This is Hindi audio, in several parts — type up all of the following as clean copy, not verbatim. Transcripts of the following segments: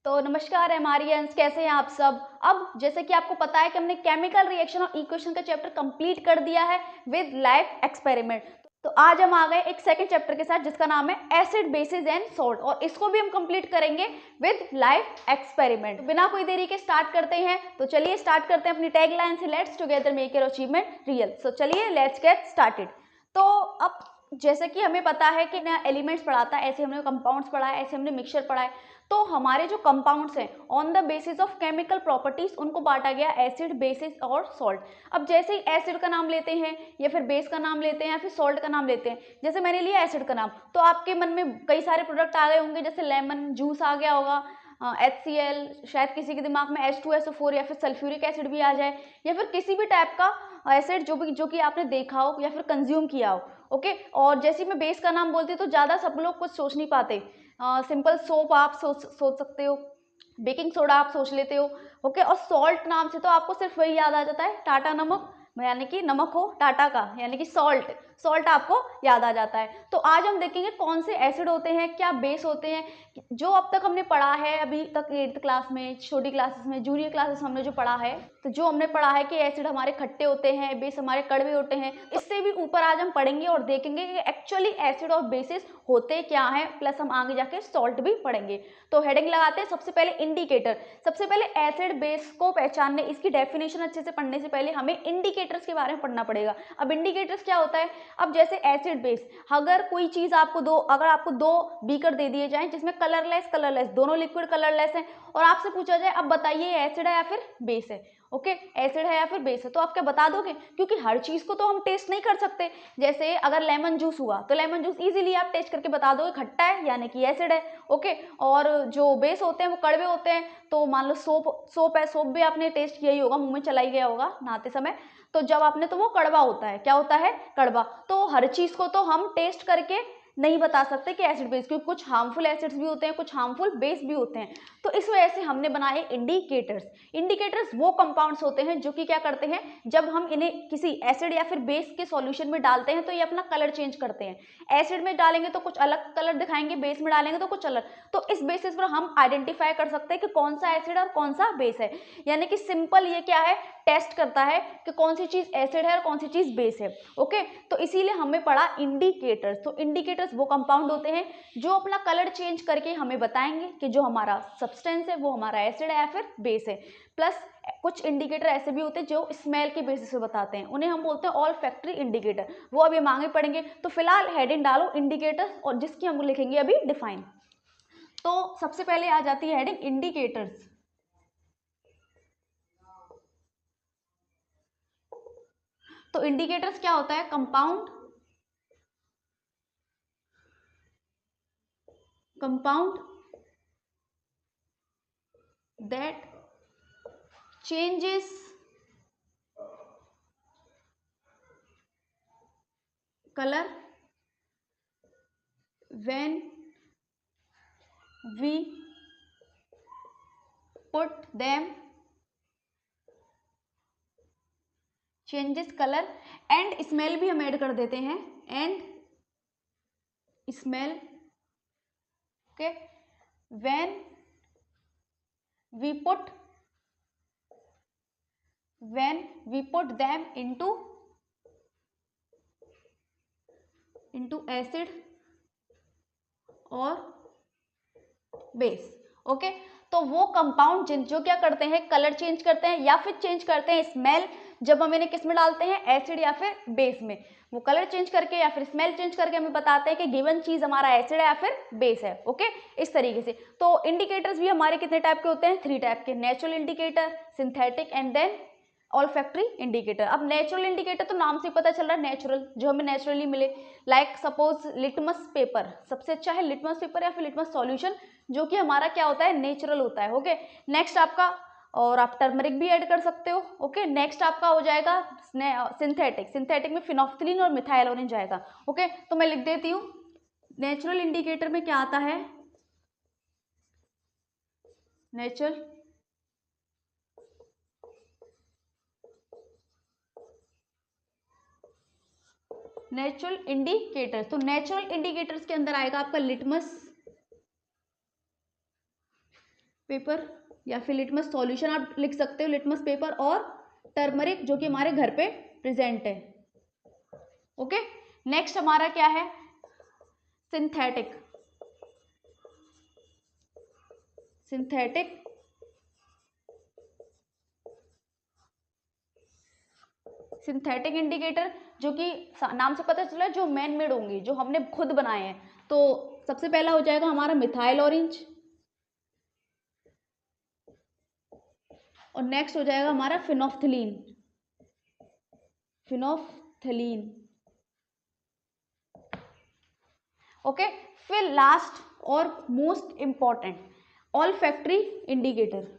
तो नमस्कार एमआरियंस, कैसे हैं आप सब। अब जैसे कि आपको पता है कि हमने केमिकल रिएक्शन और इक्वेशन का चैप्टर कंप्लीट कर दिया है विद लाइव एक्सपेरिमेंट। तो आज हम आ गए एक सेकंड चैप्टर के साथ जिसका नाम है एसिड बेसिस एंड सॉल्ट, और इसको भी हम कंप्लीट करेंगे विद लाइव एक्सपेरिमेंट। तो बिना कोई देरी के स्टार्ट करते हैं। तो चलिए स्टार्ट करते हैं अपनी टैगलाइन से, let's together make your achievement real. So चलिए लेट्स गेट स्टार्टेड। तो अब जैसे कि हमें पता है कि ना एलिमेंट्स पढ़ा था, ऐसे हमने कंपाउंड्स पढ़ा है, ऐसे हमने मिक्सचर पढ़ा है। तो हमारे जो कंपाउंड्स हैं on the basis of chemical properties उनको बांटा गया एसिड, बेसिस और सॉल्ट। अब जैसे ही एसिड का नाम लेते हैं या फिर बेस का नाम लेते हैं या फिर सॉल्ट का नाम लेते हैं, जैसे मैंने लिया एसिड का नाम, तो आपके मन में कई सारे प्रोडक्ट आ गए होंगे, जैसे लेमन जूस आ गया होगा, HCl, शायद किसी के दिमाग में H2SO4 या फिर सल्फ्यूरिक एसिड भी आ जाए, या फिर किसी भी टाइप का एसिड जो कि आपने देखा हो या फिर कंज्यूम किया हो। ओके, और जैसे मैं बेस का नाम बोलती हूँ तो ज़्यादा सब लोग कुछ सोच नहीं पाते। सिंपल सोप आप सोच सकते हो, बेकिंग सोडा आप सोच लेते हो। ओके, और सॉल्ट नाम से तो आपको सिर्फ वही याद आ जाता है, टाटा नमक, यानी कि नमक हो टाटा का, यानी कि सॉल्ट, सॉल्ट आपको याद आ जाता है। तो आज हम देखेंगे कौन से एसिड होते हैं, क्या बेस होते हैं, जो अब तक हमने पढ़ा है अभी तक 8th क्लास में, छोटी क्लासेस में, जूनियर क्लासेस में हमने जो पढ़ा है। तो जो हमने पढ़ा है कि एसिड हमारे खट्टे होते हैं, बेस हमारे कड़वे होते हैं, इससे भी ऊपर आज हम पढ़ेंगे और देखेंगे कि एक्चुअली एसिड और बेसिस होते क्या हैं, प्लस हम आगे जाके सॉल्ट भी पढ़ेंगे। तो हेडिंग लगाते हैं सबसे पहले इंडिकेटर। सबसे पहले एसिड बेस को पहचानने, इसकी डेफिनेशन अच्छे से पढ़ने से पहले हमें इंडिकेटर्स के बारे में पढ़ना पड़ेगा। अब इंडिकेटर्स क्या होता है, अब जैसे एसिड बेस, अगर कोई चीज अगर आपको दो बीकर दे दिए जाएं जिसमें कलरलेस दोनों लिक्विड कलरलेस हैं, और आपसे पूछा जाए अब बताइए एसिड है या फिर बेस है। ओके, एसिड है या फिर बेस है, तो आप क्या बता दोगे, क्योंकि हर चीज को तो हम टेस्ट नहीं कर सकते। जैसे अगर लेमन जूस हुआ तो लेमन जूस इजीली आप टेस्ट करके बता दोगे खट्टा है यानी कि एसिड है। ओके, और जो बेस होते हैं वो कड़वे होते हैं, तो मान लो सोप है, सोप भी आपने टेस्ट किया ही होगा, मुंह में चला ही गया होगा नहाते समय, तो जब आपने, तो वो कड़वा होता है, क्या होता है, कड़वा। तो हर चीज को तो हम टेस्ट करके नहीं बता सकते कि एसिड बेस, क्योंकि कुछ हार्मफुल एसिड्स भी होते हैं, कुछ हार्मफुल बेस भी होते हैं। तो इस वजह से हमने बनाए इंडिकेटर्स। इंडिकेटर्स वो कंपाउंड्स होते हैं जो कि क्या करते हैं, जब हम इन्हें किसी एसिड या फिर बेस के सॉल्यूशन में डालते हैं तो ये अपना कलर चेंज करते हैं। एसिड में डालेंगे तो कुछ अलग कलर दिखाएंगे, बेस में डालेंगे तो कुछ अलग। तो इस बेसिस पर हम आइडेंटिफाई कर सकते हैं कि कौन सा एसिड और कौन सा बेस है। यानी कि सिंपल ये क्या है, टेस्ट करता है कि कौन सी चीज एसिड है और कौन सी चीज बेस है। ओके, तो इसीलिए हमें पढ़ा इंडिकेटर्स। तो इंडिकेटर्स वो कंपाउंड होते हैं जो अपना कलर चेंज करके हमें बताएंगे कि जो हमारा सब्सटेंस है वो हमारा एसिड है या फिर बेस है। प्लस कुछ इंडिकेटर ऐसे भी होते हैं जो स्मेल के बेसिस पे बताते हैं, उन्हें हम बोलते हैं ऑल फैक्ट्री इंडिकेटर, वो अभी हम आगे पढ़ेंगे। तो फिलहाल हेडिंग डालो इंडिकेटर्स, और जिसकी हम लिखेंगे अभी डिफाइन। तो सबसे पहले आ जाती है हेडिंग इंडिकेटर्स। तो इंडिकेटर्स क्या होता है, compound that changes color when we put them, changes color and smell भी हम ऐड कर देते हैं, and smell। okay, when we put them into acid और बेस। ओके, तो वो कंपाउंड जो क्या करते हैं, कलर चेंज करते हैं या फिर चेंज करते हैं स्मेल, जब हम इन्हें किस में डालते हैं, एसिड या फिर बेस में। वो कलर चेंज करके या फिर स्मेल चेंज करके हमें बताते हैं कि गिवन चीज हमारा एसिड है या फिर बेस है। ओके, इस तरीके से। तो इंडिकेटर्स भी हमारे कितने टाइप के होते हैं, 3 टाइप के, natural indicator, synthetic and then olfactory indicator. अब नेचुरल इंडिकेटर तो नाम से पता चल रहा है नेचुरल, जो हमें नेचुरली मिले। लाइक सपोज लिटमस पेपर, सबसे अच्छा है लिटमस पेपर या फिर लिटमस सॉल्यूशन, जो कि हमारा क्या होता है, नेचुरल होता है। ओके, नेक्स्ट आपका, और आप टर्मरिक भी ऐड कर सकते हो। ओके, नेक्स्ट आपका हो जाएगा सिंथेटिक। सिंथेटिक में फिनोफ्थलीन और मिथाइलोनिन जाएगा। ओके, तो मैं लिख देती हूँ, नेचुरल इंडिकेटर में क्या आता है, नेचुरल इंडिकेटर। तो नेचुरल इंडिकेटर्स के अंदर आएगा आपका लिटमस पेपर या फिर लिटमस सॉल्यूशन आप लिख सकते हो, लिटमस पेपर और टर्मरिक जो कि हमारे घर पे प्रेजेंट है। ओके, नेक्स्ट हमारा क्या है, सिंथेटिक। सिंथेटिक सिंथेटिक इंडिकेटर जो कि नाम से पता चला जो मैन मेड होंगे, जो हमने खुद बनाए हैं। तो सबसे पहला हो जाएगा हमारा मिथाइल ऑरेंज, और नेक्स्ट हो जाएगा हमारा फिनोफ्थिलीन। फिनोफ्थिलीन, ओके। फिर लास्ट और मोस्ट इंपॉर्टेंट, ऑल्फैक्टरी इंडिकेटर।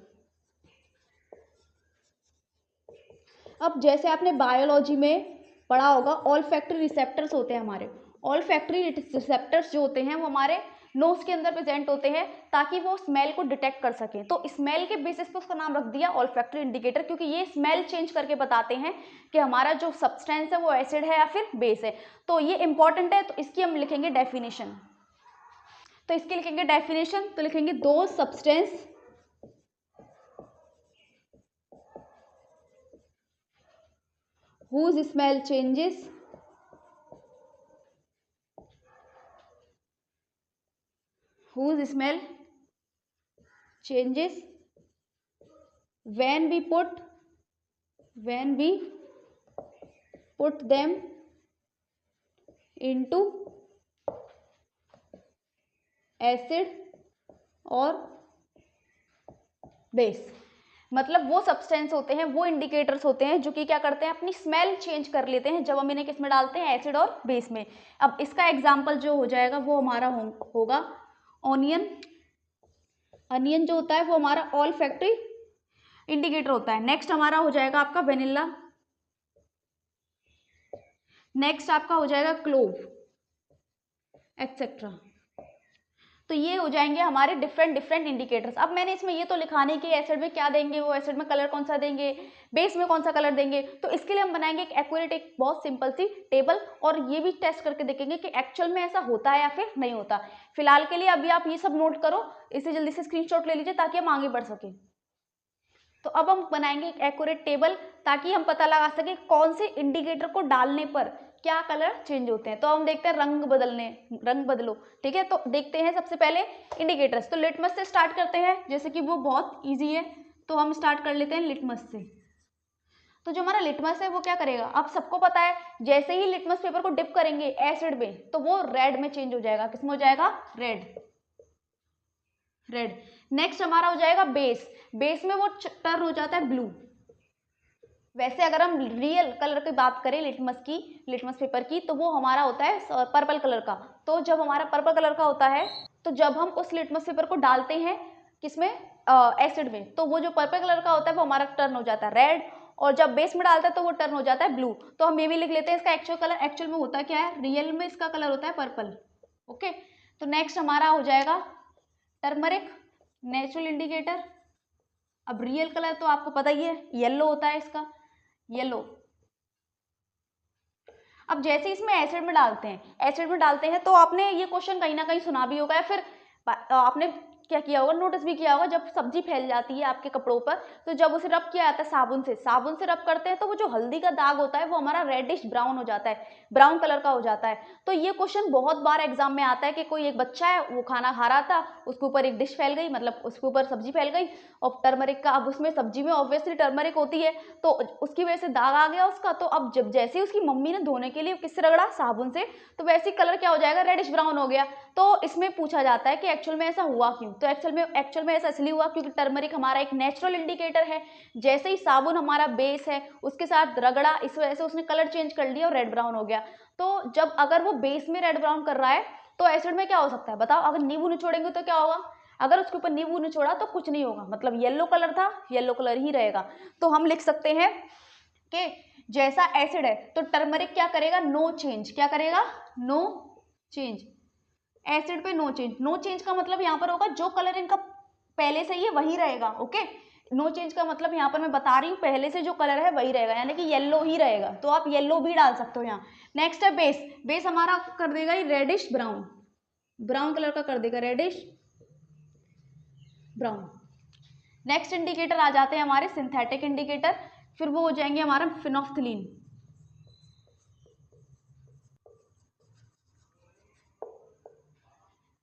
अब जैसे आपने बायोलॉजी में पढ़ा होगा, ऑल्फैक्टरी रिसेप्टर्स होते हैं हमारे। ऑल्फैक्टरी रिसेप्टर्स जो होते हैं वो हमारे नोज के अंदर प्रेजेंट होते हैं ताकि वो स्मेल को डिटेक्ट कर सकें। तो स्मेल के बेसिस पे उसका नाम रख दिया ऑल्फैक्टरी इंडिकेटर, क्योंकि ये स्मेल चेंज करके बताते हैं कि हमारा जो सब्सटेंस है वो एसिड है या फिर बेस है। तो ये इंपॉर्टेंट है, तो इसकी हम लिखेंगे डेफिनेशन। तो इसकी लिखेंगे डेफिनेशन, तो लिखेंगे दो substance whose smell changes when we put them into acid और बेस। मतलब वो सब्सटेंस होते हैं, वो इंडिकेटर्स होते हैं जो कि क्या करते हैं, अपनी स्मेल चेंज कर लेते हैं जब हम इन्हें किस में डालते हैं, एसिड और बेस में। अब इसका एग्जांपल जो हो जाएगा वो हमारा होगा ऑनियन। अनियन जो होता है वो हमारा ऑल्फैक्टरी इंडिकेटर होता है। नेक्स्ट हमारा हो जाएगा आपका वेनिला, नेक्स्ट आपका हो जाएगा क्लोव, एक्सेट्रा। तो ये हो जाएंगे हमारे डिफरेंट इंडिकेटर्स। अब मैंने इसमें ये तो लिखा नहीं कि एसिड में क्या देंगे, वो एसिड में कलर कौन सा देंगे, बेस में कौन सा कलर देंगे। तो इसके लिए हम बनाएंगे एक एक्यूरेट, एक बहुत सिंपल सी टेबल, और ये भी टेस्ट करके देखेंगे कि एक्चुअल में ऐसा होता है या फिर नहीं होता। फिलहाल के लिए अभी आप ये सब नोट करो, इसे जल्दी से स्क्रीनशॉट ले लीजिए ताकि हम आगे बढ़ सके। तो अब हम बनाएंगे एक एक्यूरेट टेबल ताकि हम पता लगा सके कौन से इंडिकेटर को डालने पर क्या कलर चेंज होते हैं। तो हम देखते हैं रंग बदलो, ठीक है। तो देखते हैं सबसे पहले इंडिकेटर्स। तो लिटमस से स्टार्ट करते हैं, जैसे कि वो बहुत इजी है, तो हम स्टार्ट कर लेते हैं लिटमस से। तो जो हमारा लिटमस है वो क्या करेगा, अब सबको पता है, जैसे ही लिटमस पेपर को डिप करेंगे एसिड में तो वो रेड में चेंज हो जाएगा। किसमें हो जाएगा, रेड। नेक्स्ट हमारा हो जाएगा बेस में वो टर्न हो जाता है ब्लू। वैसे अगर हम रियल कलर की बात करें लिटमस पेपर की, तो वो हमारा होता है पर्पल कलर का। तो जब हमारा पर्पल कलर का होता है, तो जब हम उस लिटमस पेपर को डालते हैं किसमें, एसिड में, तो वो जो पर्पल कलर का होता है वो हमारा टर्न हो जाता है रेड, और जब बेस में डालता है तो वो टर्न हो जाता है ब्लू। तो हम ये भी लिख लेते हैं इसका एक्चुअल कलर। एक्चुअल में होता क्या है, रियल में इसका कलर होता है पर्पल। ओके, तो नेक्स्ट हमारा हो जाएगा टर्मरिक, नेचुरल इंडिकेटर। अब रियल कलर तो आपको पता ही है, येलो होता है इसका, येलो। अब जैसे इसमें एसिड में डालते हैं तो आपने ये क्वेश्चन कहीं ना कहीं सुना भी होगा, या फिर आपने क्या किया होगा, नोटिस भी किया होगा, जब सब्जी फैल जाती है आपके कपड़ों पर, तो जब उसे रब किया जाता है साबुन से रब करते हैं, तो वो जो हल्दी का दाग होता है वो हमारा रेडिश ब्राउन हो जाता है, ब्राउन कलर का हो जाता है। तो ये क्वेश्चन बहुत बार एग्जाम में आता है कि कोई एक बच्चा है, वो खाना खा रहा था, उसके ऊपर एक डिश फैल गई, मतलब उसके ऊपर सब्जी फैल गई, और टर्मरिक का, अब उसमें सब्जी में ऑब्वियसली टर्मरिक होती है, तो उसकी वजह से दाग आ गया उसका। तो अब जब जैसे ही उसकी मम्मी ने धोने के लिए किससे रगड़ा, साबुन से, तो वैसे ही कलर क्या हो जाएगा, रेडिश ब्राउन हो गया। तो इसमें पूछा जाता है कि एक्चुअल में ऐसा हुआ क्यों। तो एक्चुअल में ऐसा इसलिए हुआ क्योंकि टर्मरिक हमारा एक नेचुरल इंडिकेटर है। जैसे ही साबुन हमारा बेस है, उसके साथ रगड़ा, इस वजह से उसने कलर चेंज कर लिया और रेड ब्राउन हो गया। तो जब अगर वो बेस में रेड ब्राउन कर रहा है, तो एसिड में क्या हो सकता है बताओ, अगर नींबू निचोड़ेंगे तो क्या होगा, अगर उसके ऊपर नींबू निचोड़ा तो कुछ नहीं होगा, मतलब येलो कलर था, येलो कलर ही रहेगा। तो हम लिख सकते हैं कि जैसा एसिड है तो टर्मरिक क्या करेगा, नो चेंज। क्या करेगा, नो चेंज। एसिड पे नो चेंज का मतलब यहाँ पर होगा जो कलर इनका पहले से ही है वही रहेगा। ओके, नो चेंज का मतलब यहाँ पर मैं बता रही हूँ पहले से जो कलर है वही रहेगा, यानी कि येलो ही रहेगा। तो आप येलो भी डाल सकते हो यहाँ। नेक्स्ट है बेस हमारा कर देगा रेडिश ब्राउन कलर का कर देगा, रेडिश ब्राउन। नेक्स्ट इंडिकेटर आ जाते हैं हमारे सिंथेटिक इंडिकेटर, फिर वो हो जाएंगे हमारा फिनोफ्थलीन।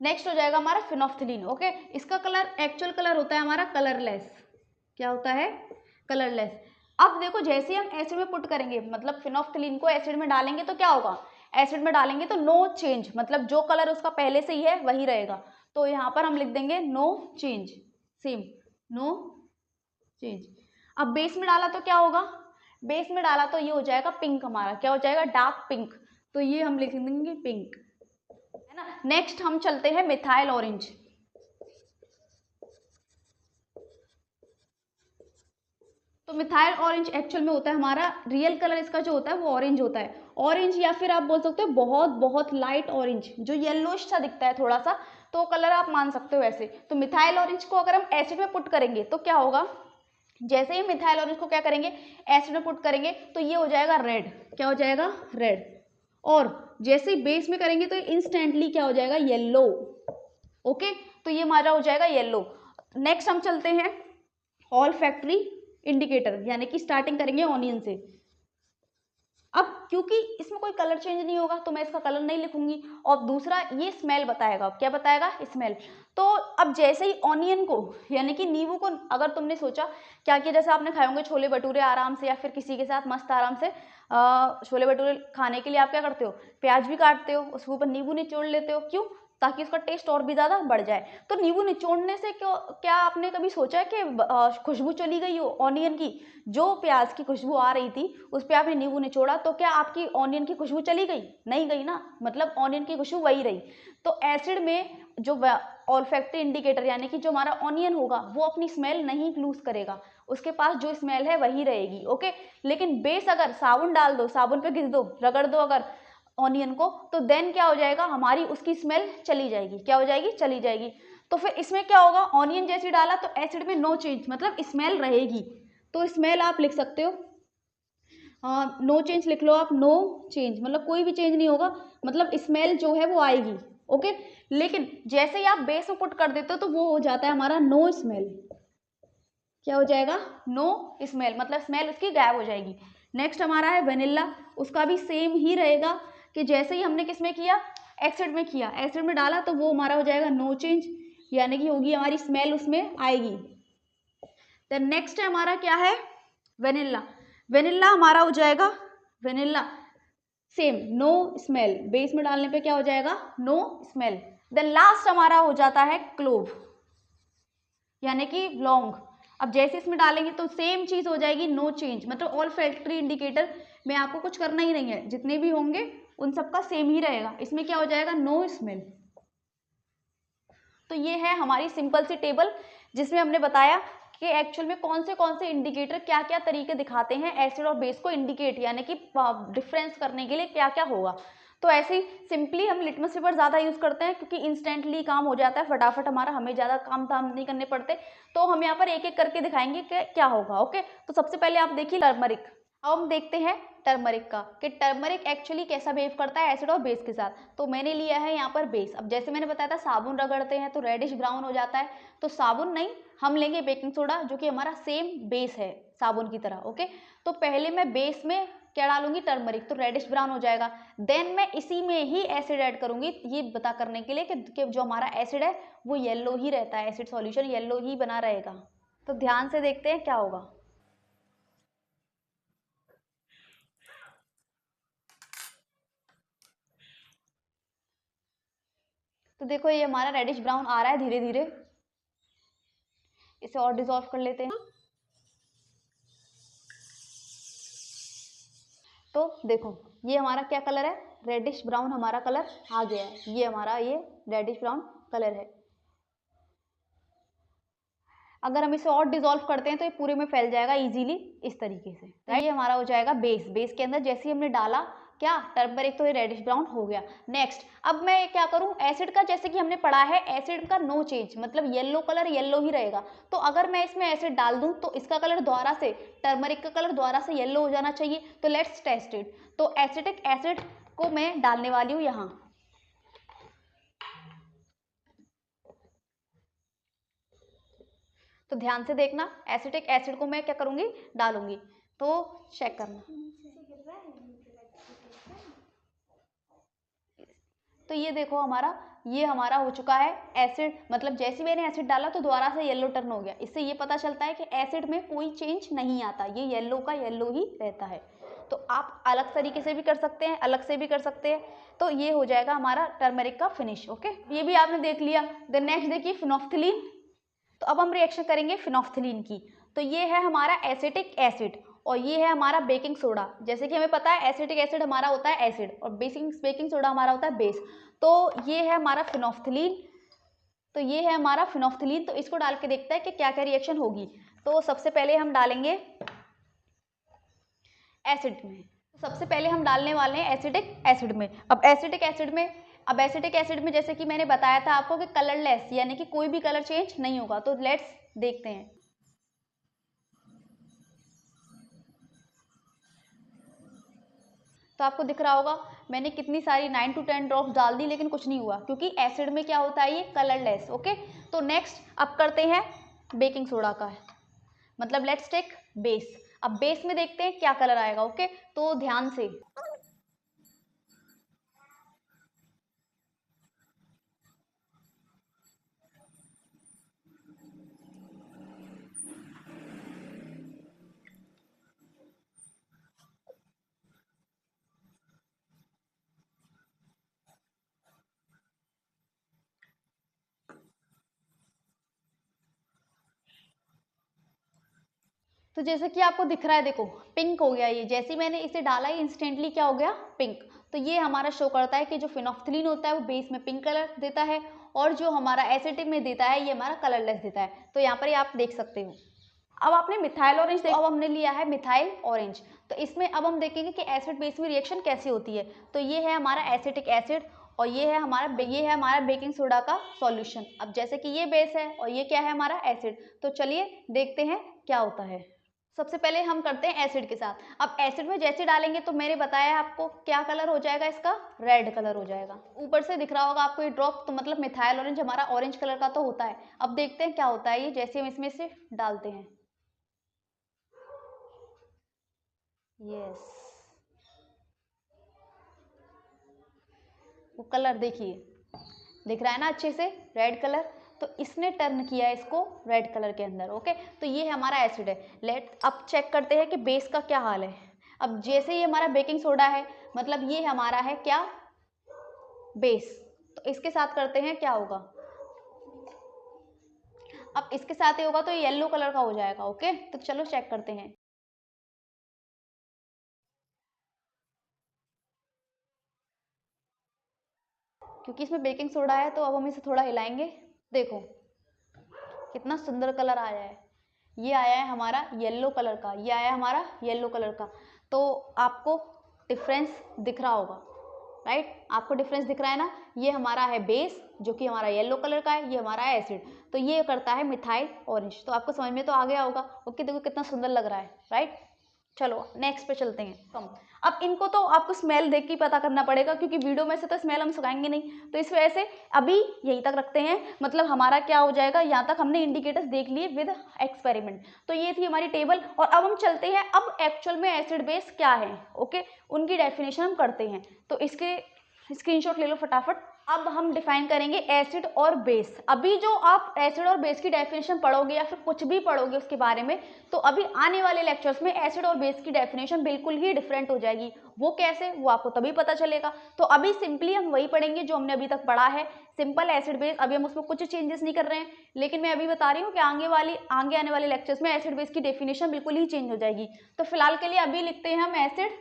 नेक्स्ट हो जाएगा हमारा फिनोफ्थलीन। ओके, इसका कलर एक्चुअल कलर होता है हमारा कलरलेस। क्या होता है? कलरलेस। अब देखो जैसे हम एसिड में पुट करेंगे, मतलब फिनोफ्थलीन को एसिड में डालेंगे तो क्या होगा? एसिड में डालेंगे तो नो चेंज, मतलब जो कलर उसका पहले से ही है वही रहेगा। तो यहाँ पर हम लिख देंगे no change, same no change. अब बेस में डाला तो क्या होगा? बेस में डाला तो ये हो जाएगा पिंक, हमारा क्या हो जाएगा? Dark pink. तो ये हम लिख देंगे पिंक, है ना। नेक्स्ट हम चलते हैं मिथाइल ऑरेंज। तो मिथाइल ऑरेंज एक्चुअल में होता है हमारा, रियल कलर इसका जो होता है वो ऑरेंज होता है। ऑरेंज या फिर आप बोल सकते हो बहुत बहुत लाइट ऑरेंज, जो येलोइश सा दिखता है थोड़ा सा, तो कलर आप मान सकते हो वैसे। तो मिथाइल ऑरेंज को अगर हम एसिड में पुट करेंगे तो क्या होगा? जैसे ही मिथाइल ऑरेंज को क्या करेंगे? एसिड में पुट करेंगे तो ये हो जाएगा रेड। क्या हो जाएगा? रेड। और जैसे ही बेस में करेंगे तो इंस्टेंटली क्या हो जाएगा? येलो। ओके, तो ये हमारा हो जाएगा येलो। नेक्स्ट हम चलते हैं ऑल फैक्ट्री इंडिकेटर, यानी कि स्टार्टिंग करेंगे ऑनियन से। अब क्योंकि इसमें कोई कलर चेंज नहीं होगा तो मैं इसका कलर नहीं लिखूंगी, और दूसरा ये स्मेल बताएगा। क्या बताएगा? स्मेल। तो अब जैसे ही ऑनियन को, यानी कि नींबू को, अगर तुमने सोचा क्या कि जैसे आपने खाए होंगे छोले भटूरे आराम से या फिर किसी के साथ मस्त आराम से छोले भटूरे खाने के लिए आप क्या करते हो? प्याज भी काटते हो, उसके ऊपर नींबू निचोड़ लेते हो। क्यों? ताकि उसका टेस्ट और भी ज़्यादा बढ़ जाए। तो नींबू निचोड़ने से क्यों, क्या आपने कभी सोचा कि खुशबू चली गई हो ऑनियन की? जो प्याज की खुशबू आ रही थी उस पर आपने नींबू निचोड़ा तो क्या आपकी ऑनियन की खुशबू चली गई? नहीं गई ना, मतलब ऑनियन की खुशबू वही रही। तो एसिड में जो ऑल्फैक्टरी इंडिकेटर, यानी कि जो हमारा ऑनियन होगा वो अपनी स्मेल नहीं लूज करेगा, उसके पास जो स्मेल है वही रहेगी। ओके, लेकिन बेस अगर साबुन डाल दो, साबुन पे घिस दो, रगड़ दो अगर ऑनियन को, तो देन क्या हो जाएगा? हमारी उसकी स्मेल चली जाएगी। क्या हो जाएगी? चली जाएगी। तो फिर इसमें क्या होगा? ऑनियन जैसे डाला तो एसिड में नो चेंज, मतलब स्मेल रहेगी। तो स्मेल आप लिख सकते हो नो चेंज, लिख लो आप नो चेंज, मतलब कोई भी चेंज नहीं होगा, मतलब स्मेल जो है वो आएगी। ओके, लेकिन जैसे ही आप बेस में पुट कर देते हो तो वो हो जाता है हमारा नो स्मेल। क्या हो जाएगा? नो स्मेल, मतलब स्मेल उसकी गायब हो जाएगी। नेक्स्ट हमारा है वेनिला। उसका भी सेम ही रहेगा कि जैसे ही हमने किसमें किया? एसिड में किया, एसिड में डाला तो वो हमारा हो जाएगा नो चेंज, यानी कि होगी हमारी स्मेल उसमें आएगी। देन नेक्स्ट है हमारा क्या है? वेनिला। वेनिला हमारा हो जाएगा vanilla, same no smell, base में डालने पे क्या हो जाएगा? No smell. देन लास्ट हमारा हो जाता है क्लोव, यानी कि लौंग। अब जैसे इसमें डालेंगे तो सेम चीज हो जाएगी नो चेंज, मतलब ऑल फैक्ट्री इंडिकेटर में आपको कुछ करना ही नहीं है, जितने भी होंगे उन सबका सेम ही रहेगा। इसमें क्या हो जाएगा? No smell. तो ये है हमारी सिंपल सी टेबल जिसमें हमने बताया कि एक्चुअल में कौन से इंडिकेटर क्या क्या तरीके दिखाते हैं एसिड और बेस को इंडिकेट, यानी कि डिफरेंस करने के लिए क्या क्या होगा। तो ऐसे ही सिंपली हम लिटमस पेपर ज़्यादा यूज़ करते हैं क्योंकि इंस्टेंटली काम हो जाता है फटाफट हमारा, हमें ज़्यादा काम धाम नहीं करने पड़ते। तो हम यहाँ पर एक एक करके दिखाएंगे कि क्या होगा। ओके, तो सबसे पहले आप देखिए टर्मरिक। अब हम देखते हैं टर्मरिक का कि टर्मरिक एक्चुअली कैसा बिहेव करता है एसिड और बेस के साथ। तो मैंने लिया है यहाँ पर बेस। अब जैसे मैंने बताया था साबुन रगड़ते हैं तो रेडिश ब्राउन हो जाता है, तो साबुन नहीं, हम लेंगे बेकिंग सोडा जो कि हमारा सेम बेस है साबुन की तरह। ओके, तो पहले मैं बेस में क्या डालूंगी? टर्मरिक, तो रेडिश ब्राउन हो जाएगा। देन मैं इसी में ही एसिड ऐड करूंगी, ये बता करने के लिए कि जो हमारा एसिड है वो येलो ही रहता है, एसिड सॉल्यूशन येलो ही बना रहेगा। तो ध्यान से देखते हैं क्या होगा। तो देखो ये हमारा रेडिश ब्राउन आ रहा है धीरे धीरे, इसे और डिसॉल्व कर लेते हैं। तो देखो ये हमारा क्या कलर है? रेडिश ब्राउन हमारा कलर आ गया है, ये हमारा ये रेडिश ब्राउन कलर है। अगर हम इसे और डिसॉल्व करते हैं तो ये पूरे में फैल जाएगा इजीली इस तरीके से। तो ये हमारा हो जाएगा बेस। बेस के अंदर जैसे ही हमने डाला क्या टर्मरिक, तो ये रेडिश ब्राउन हो गया। नेक्स्ट अब मैं क्या करूं? एसिड का, जैसे कि हमने पढ़ा है एसिड का नो चेंज, मतलब येलो कलर येलो ही रहेगा। तो अगर मैं इसमें एसिड डाल दूं तो इसका कलर दोबारा से, टर्मरिक का कलर दोबारा से येलो हो जाना चाहिए। तो लेट्स टेस्ट इट। तो एसिटिक एसिड को मैं डालने वाली हूँ यहाँ। तो ध्यान से देखना, एसिटिक एसिड को मैं क्या करूँगी, डालूंगी, तो चेक करना। तो ये देखो ये हमारा हो चुका है एसिड, मतलब जैसे मैंने एसिड डाला तो दोबारा से येलो टर्न हो गया। इससे ये पता चलता है कि एसिड में कोई चेंज नहीं आता, ये येलो का येलो ही रहता है। तो आप अलग तरीके से भी कर सकते हैं, अलग से भी कर सकते हैं। तो ये हो जाएगा हमारा टर्मरिक का फिनिश। ओके, ये भी आपने देख लिया। देन नेक्स्ट देखिए फिनोफ्थिलीन। तो अब हम रिएक्शन करेंगे फिनोफ्थिलीन की। तो ये है हमारा एसिटिक एसिड और ये है हमारा बेकिंग सोडा। जैसे कि हमें पता है एसिटिक एसिड हमारा होता है एसिड और बेकिंग सोडा हमारा होता है बेस। तो ये है हमारा फिनोफ्थिलीन। तो ये है हमारा फिनोफ्थिलीन। तो इसको डाल के देखते हैं कि क्या क्या रिएक्शन होगी। तो सबसे पहले हम डालेंगे एसिड में। सबसे पहले हम डालने वाले हैं एसिटिक एसिड में। अब एसिटिक एसिड में जैसे कि मैंने बताया था आपको कि कलरलेस, यानी कि कोई भी कलर चेंज नहीं होगा। तो लेट्स देखते हैं। तो आपको दिख रहा होगा मैंने कितनी सारी 9 to 10 ड्रॉप्स डाल दी, लेकिन कुछ नहीं हुआ क्योंकि एसिड में क्या होता है, ये कलरलेस। ओके, तो नेक्स्ट अब करते हैं बेकिंग सोडा का, मतलब लेट्स टेक बेस। अब बेस में देखते हैं क्या कलर आएगा। ओके, तो ध्यान से तो जैसे कि आपको दिख रहा है, देखो पिंक हो गया ये। जैसे ही मैंने इसे डाला ही इंस्टेंटली क्या हो गया, पिंक। तो ये हमारा शो करता है कि जो फिनोफ्थिलीन होता है वो बेस में पिंक कलर देता है और जो हमारा एसिटिक में देता है ये हमारा कलरलेस देता है। तो यहाँ पर आप देख सकते हो। अब आपने मिथाइल ऑरेंज देखा, अब हमने लिया है मिथाइल ऑरेंज। तो इसमें अब हम देखेंगे कि एसिड बेस में रिएक्शन कैसे होती है। तो ये है हमारा एसिटिक एसिड और ये है हमारा बेकिंग सोडा का सॉल्यूशन। अब जैसे कि ये बेस है और ये क्या है, हमारा एसिड। तो चलिए देखते हैं क्या होता है। सबसे पहले हम करते हैं एसिड के साथ। अब एसिड में जैसे डालेंगे तो मैंने बताया आपको क्या कलर हो जाएगा, इसका रेड कलर हो जाएगा। ऊपर से दिख रहा होगा आपको ये ड्रॉप, तो मतलब मिथाइल ऑरेंज हमारा ऑरेंज कलर का तो होता है। अब देखते हैं क्या होता है ये जैसे हम इसमें से डालते हैं। यस, वो कलर देखिए, दिख रहा है ना अच्छे से, रेड कलर। तो इसने टर्न किया इसको रेड कलर के अंदर। ओके, तो ये हमारा एसिड है। लेट अब चेक करते हैं कि बेस का क्या हाल है। अब जैसे ये हमारा बेकिंग सोडा है, मतलब ये हमारा है क्या, बेस। तो इसके साथ करते हैं क्या होगा। अब इसके साथ ही होगा तो ये येलो कलर का हो जाएगा। ओके, तो चलो चेक करते हैं। क्योंकि इसमें बेकिंग सोडा है तो अब हम इसे थोड़ा हिलाएंगे। देखो कितना सुंदर कलर आया है। ये आया है हमारा येलो कलर का, ये आया हमारा येलो कलर का। तो आपको डिफरेंस दिख रहा होगा, राइट? आपको डिफरेंस दिख रहा है ना। ये हमारा है बेस जो कि हमारा येलो कलर का है, ये हमारा है एसिड। तो ये करता है मिथाइल ऑरेंज। तो आपको समझ में तो आ गया होगा। ओके, देखो कितना सुंदर लग रहा है, राइट? चलो नेक्स्ट पे चलते हैं। कम अब इनको तो आपको स्मेल देख के पता करना पड़ेगा क्योंकि वीडियो में से तो स्मेल हम सुखाएंगे नहीं। तो इस वजह से अभी यहीं तक रखते हैं, मतलब हमारा क्या हो जाएगा, यहाँ तक हमने इंडिकेटर्स देख लिए विद एक्सपेरिमेंट। तो ये थी हमारी टेबल और अब हम चलते हैं अब एक्चुअल में एसिड बेस क्या है। ओके, उनकी डेफिनेशन हम करते हैं। तो इसके स्क्रीनशॉट ले लो फटाफट। अब हम डिफाइन करेंगे एसिड और बेस। अभी जो आप एसिड और बेस की डेफिनेशन पढ़ोगे या फिर कुछ भी पढ़ोगे उसके बारे में, तो अभी आने वाले लेक्चर्स में एसिड और बेस की डेफिनेशन बिल्कुल ही डिफरेंट हो जाएगी। वो कैसे, वो आपको तभी पता चलेगा। तो अभी सिंपली हम वही पढ़ेंगे जो हमने अभी तक पढ़ा है, सिंपल एसिड बेस। अभी हम उसमें कुछ चेंजेस नहीं कर रहे हैं, लेकिन मैं अभी बता रही हूँ कि आगे आने वाले लेक्चर्स में एसिड बेस की डेफिनेशन बिल्कुल ही चेंज हो जाएगी। तो फिलहाल के लिए अभी लिखते हैं हम एसिड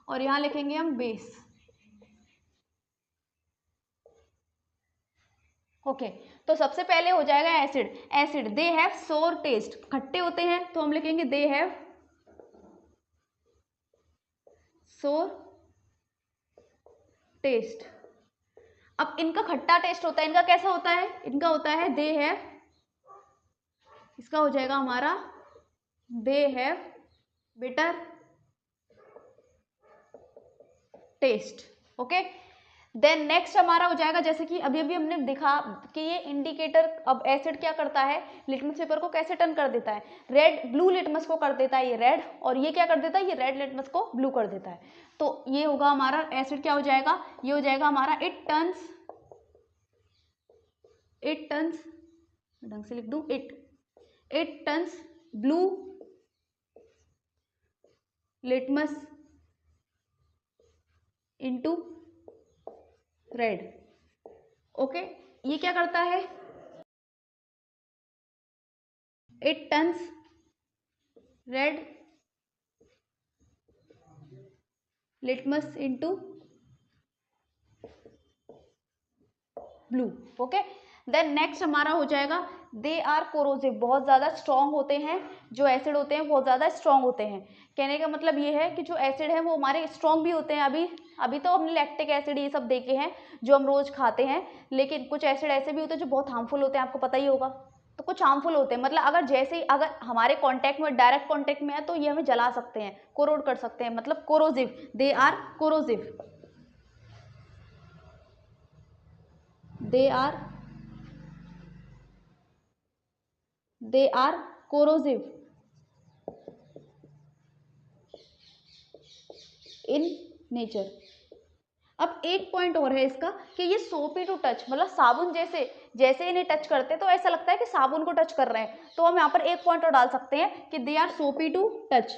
और यहाँ लिखेंगे हम बेस। ओके, तो सबसे पहले हो जाएगा एसिड। एसिड दे हैव सोर टेस्ट, खट्टे होते हैं, तो हम लिखेंगे दे हैव सोर टेस्ट। अब इनका खट्टा टेस्ट होता है, इनका कैसा होता है, इनका होता है दे हैव, इसका हो जाएगा हमारा they have bitter taste. Okay, then next हमारा हो जाएगा, जैसे कि अभी अभी हमने देखा कि ये इंडिकेटर, अब एसिड क्या करता है, लिटमस पेपर को कैसे टर्न कर देता है, रेड ब्लू लिटमस को कर देता है ये रेड, और ये क्या कर देता है, ये रेड लिटमस को ब्लू कर देता है। तो ये होगा हमारा एसिड, क्या हो जाएगा, ये हो जाएगा हमारा इट टर्न्स, ढंग से लिख दूं, it turns blue litmus into red. Okay, ये क्या करता है, it turns red litmus into blue. Okay, then next हमारा हो जाएगा दे आर कोरोसिव, बहुत ज़्यादा स्ट्रॉन्ग होते हैं, जो एसिड होते हैं बहुत ज़्यादा स्ट्रॉन्ग होते हैं। कहने का मतलब ये है कि जो एसिड है वो हमारे स्ट्रॉन्ग भी होते हैं। अभी तो हमने लैक्टिक एसिड ये सब देखे हैं जो हम रोज़ खाते हैं, लेकिन कुछ एसिड ऐसे भी होते हैं जो बहुत हार्मफुल होते हैं, आपको पता ही होगा। तो कुछ हार्मफुल होते हैं, मतलब अगर जैसे ही अगर हमारे कांटेक्ट में, डायरेक्ट कांटेक्ट में है तो ये हमें जला सकते हैं, कोरोड कर सकते हैं, मतलब corrosive, they are corrosive, they are corrosive in nature. अब एक पॉइंट और है इसका कि ये सोपी टू टच, मतलब साबुन जैसे इन्हें टच करते हैं तो ऐसा लगता है कि साबुन को टच कर रहे हैं। तो हम यहाँ पर एक पॉइंट और डाल सकते हैं कि दे आर सोपी टू टच,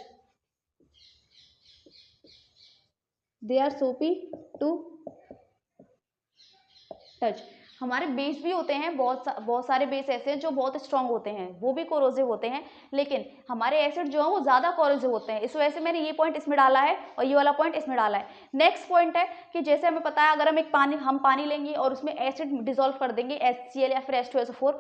दे आर सोपी टू टच। हमारे बेस भी होते हैं, बहुत सारे बेस ऐसे हैं जो बहुत स्ट्रांग होते हैं, वो भी कोरोसिव होते हैं, लेकिन हमारे एसिड जो है वो ज़्यादा कोरोसिव होते हैं। इस वजह से मैंने ये पॉइंट इसमें डाला है और ये वाला पॉइंट इसमें डाला है। नेक्स्ट पॉइंट है कि जैसे हमें पता है, अगर हम पानी लेंगे और उसमें एसिड डिसॉल्व कर देंगे, HCl या फिर H2SO4,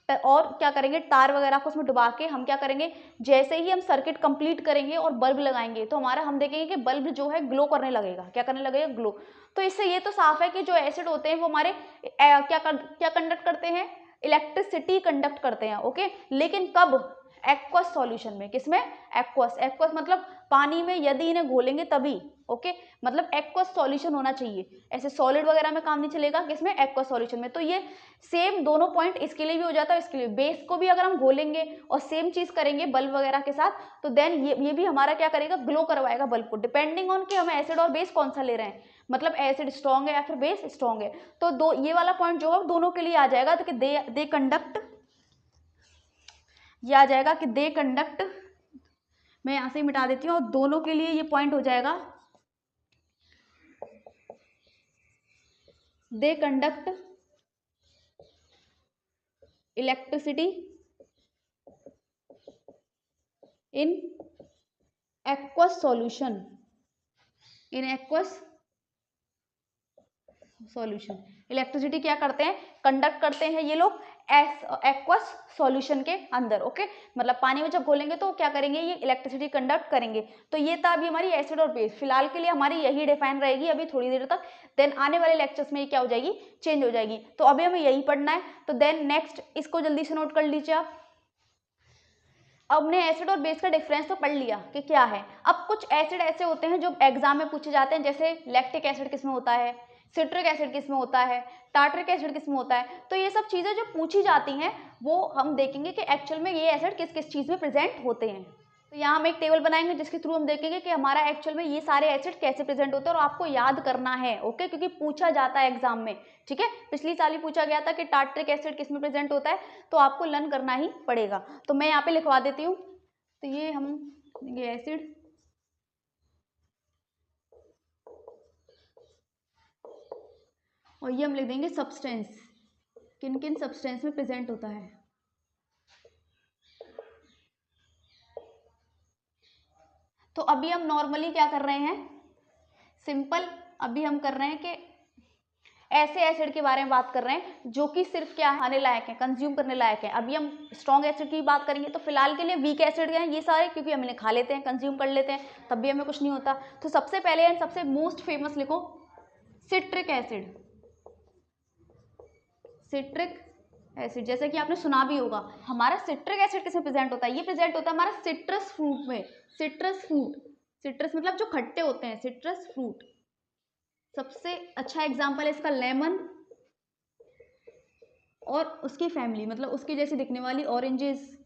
और क्या करेंगे, तार वगैरह को उसमें डुबा के हम क्या करेंगे, जैसे ही हम सर्किट कंप्लीट करेंगे और बल्ब लगाएंगे तो हम देखेंगे कि बल्ब जो है ग्लो करने लगेगा। क्या करने लगेगा, ग्लो। तो इससे ये तो साफ है कि जो एसिड होते हैं वो हमारे क्या कंडक्ट करते हैं, इलेक्ट्रिसिटी कंडक्ट करते हैं। ओके, लेकिन कब, एक्वस सॉल्यूशन में। किसमें, एक्वस मतलब पानी में यदि इन्हें घोलेंगे तभी। ओके, मतलब एक्वस सॉल्यूशन होना चाहिए, ऐसे सॉलिड वगैरह में काम नहीं चलेगा। किसमें, एक्वस सॉल्यूशन में। तो ये सेम दोनों पॉइंट इसके लिए भी हो जाता है, इसके लिए। बेस को भी अगर हम घोलेंगे और सेम चीज करेंगे बल्ब वगैरह के साथ, तो देन ये भी हमारा क्या करेगा, ग्लो करवाएगा बल्ब को, डिपेंडिंग ऑन कि हम एसिड और बेस कौन सा ले रहे हैं, मतलब एसिड स्ट्रॉन्ग है या फिर बेस स्ट्रॉन्ग है। तो ये वाला पॉइंट जो है दोनों के लिए आ जाएगा, तो कि दे कंडक्ट, ये आ जाएगा कि दे कंडक्ट, मैं यहां से मिटा देती हूँ, और दोनों के लिए ये पॉइंट हो जाएगा, they conduct electricity in aqueous solution, in aqueous solution. Electricity क्या करते हैं, कंडक्ट करते हैं ये लोग एक्वस सॉल्यूशन के अंदर। ओके, मतलब पानी में जब घोलेंगे तो क्या करेंगे, ये इलेक्ट्रिसिटी कंडक्ट करेंगे। तो ये था अभी हमारी एसिड और बेस। फिलहाल के लिए हमारी यही डिफाइन रहेगी अभी थोड़ी देर तक, देन आने वाले लेक्चर्स में ये क्या हो जाएगी, चेंज हो जाएगी। तो अभी हमें यही पढ़ना है। तो देन नेक्स्ट इसको जल्दी से नोट कर लीजिए आप। अब हमने एसिड और बेस का डिफरेंस तो पढ़ लिया कि क्या है। अब कुछ एसिड ऐसे होते हैं जो एग्जाम में पूछे जाते हैं, जैसे लैक्टिक एसिड किसमें होता है, सिट्रिक एसिड किसमें होता है, टार्टरिक एसिड किसमें होता है। तो ये सब चीजें जो पूछी जाती हैं वो हम देखेंगे कि एक्चुअल में ये एसिड किस किस चीज में प्रेजेंट होते हैं। तो यहाँ हम एक टेबल बनाएंगे जिसके थ्रू हम देखेंगे कि हमारा एक्चुअल में ये सारे एसिड कैसे प्रेजेंट होते हैं, और आपको याद करना है। ओके, क्योंकि पूछा जाता है एग्जाम में। ठीक है, पिछली साल ही पूछा गया था कि टार्टरिक एसिड किस में प्रेजेंट होता है, तो आपको लर्न करना ही पड़ेगा। तो मैं यहाँ पे लिखवा देती हूँ। तो ये हम ये एसिड, और ये हम लिख देंगे सब्सटेंस, किन किन सब्सटेंस में प्रेजेंट होता है। तो अभी हम नॉर्मली क्या कर रहे हैं, सिंपल अभी हम कर रहे हैं कि ऐसे एसिड के बारे में बात कर रहे हैं जो कि सिर्फ क्या खाने लायक है, कंज्यूम करने लायक है। अभी हम स्ट्रॉन्ग एसिड की बात करेंगे, तो फिलहाल के लिए वीक एसिड हैं ये सारे, क्योंकि हम इन्हें खा लेते हैं, कंज्यूम कर लेते हैं, तब भी हमें कुछ नहीं होता। तो सबसे पहले एंड सबसे मोस्ट फेमस लिखो सिट्रिक एसिड, सिट्रिक एसिड। जैसे कि आपने सुना भी होगा, हमारा सिट्रिक एसिड किसमें प्रेजेंट होता है, ये प्रेजेंट होता है हमारा सिट्रस फ्रूट में। सिट्रस फ्रूट, सिट्रस मतलब जो खट्टे होते हैं, सिट्रस फ्रूट। सबसे अच्छा एग्जाम्पल है इसका लेमन और उसकी फैमिली, मतलब उसकी जैसी दिखने वाली ऑरेंजेस।